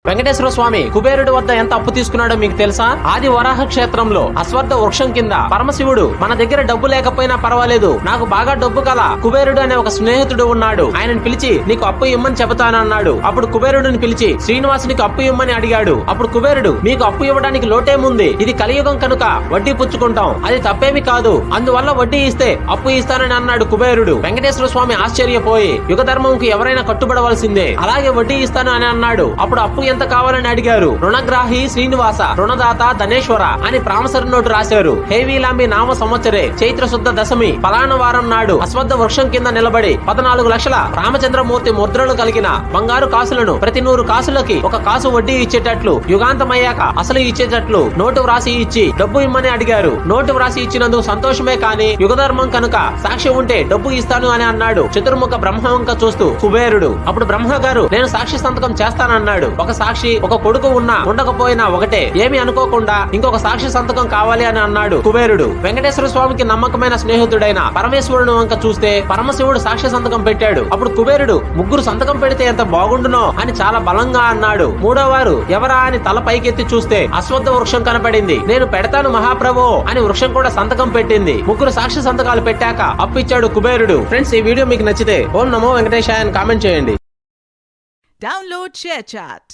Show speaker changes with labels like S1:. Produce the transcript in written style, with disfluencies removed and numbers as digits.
S1: వెంకటేశ్వర స్వామి కుబేరుడి వద్ద ఎంత అప్పు తీసుకున్నాడో మీకు తెలుసా? ఆది వరాహ క్షేత్రంలో అశ్వత్థ వృక్షం కింద పరమశివుడు మన దగ్గర డబ్బు లేకపోయినా పర్వాలేదు, నాకు బాగా డబ్బు కల కుబేరుడు అనే ఒక స్నేహితుడు ఉన్నాడు, ఆయనను పిలిచి నీకు అప్పు ఇమ్మని చెబుతాను అన్నాడు. అప్పుడు కుబేరుడిని పిలిచి శ్రీనివాసునికి అప్పు ఇమ్మని అడిగాడు. అప్పుడు కుబేరుడు మీకు అప్పు ఇవ్వడానికి లోటేముంది, ఇది కలియుగం కనుక వడ్డీ పుచ్చుకుంటాం, అది తప్పేమి కాదు, అందువల్ల వడ్డీ ఇస్తే అప్పు ఇస్తానని అన్నాడు కుబేరుడు. వెంకటేశ్వర స్వామి ఆశ్చర్యపోయి యుగ ధర్మంకు ఎవరైనా కట్టుబడవలసిందే, అలాగే వడ్డీ ఇస్తాను అని అన్నాడు. అప్పుడు అప్పు ఎంత కావాలని అడిగారు. రుణగ్రాహి శ్రీనివాస, రుణదాత ధనేశ్వర అని ప్రామసరి నోటు రాశారు. హేవీలాంబి నామ సంవత్సరే చైత్ర శుద్ధ దశమి పలాన వారం నాడు అశ్వత్థ వృక్షం కింద నిలబడి 14 లక్షల రామచంద్రమూర్తి ముద్రలు కలిగిన బంగారు కాసులను ప్రతి 100 కాసులకి 1 కాసు వడ్డీ ఇచ్చేటట్లు, యుగాంతమయ్యాక అసలు ఇచ్చేటట్లు నోటు వ్రాసి ఇచ్చి డబ్బు ఇమ్మని అడిగారు. నోటు వ్రాసి ఇచ్చినందుకు సంతోషమే కాని యుగధర్మం కనుక సాక్షి ఉంటే డబ్బు ఇస్తాను అని అన్నాడు చతుర్ముఖ బ్రహ్మ వంక చూస్తూ కుబేరుడు. అప్పుడు బ్రహ్మ గారు నేను సాక్షి సంతకం చేస్తానన్నాడు. ఒక సాక్షి ఒక కొడుకు ఉన్నా ఉండకపోయినా ఒకటే, ఏమి అనుకోకుండా ఇంకొక సాక్షి సంతకం కావాలి అని అన్నాడు కుబేరుడు. వెంకటేశ్వర స్వామికి నమ్మకమైన స్నేహితుడైన పరమేశ్వరుడు వంక చూస్తే పరమశివుడు సాక్షి సంతకం పెట్టాడు. అప్పుడు కుబేరుడు ముగ్గురు సంతకం పెడితే ఎంత బాగుండునో అని చాలా బలంగా అన్నాడు. మూడోవారు ఎవరా అని తల పైకెత్తి చూస్తే అశ్వత్థ వృక్షం కనపడింది. నేను పెడతాను మహాప్రభు అని వృక్షం కూడా సంతకం పెట్టింది. ముగ్గురు సాక్షి సంతకాలు పెట్టాక అప్పిచ్చాడు కుబేరుడు. ఫ్రెండ్స్, ఈ వీడియో మీకు నచ్చితే ఓం నమో వెంకటేశాయ అని కామెంట్ చేయండి.
S2: Download ShareChat.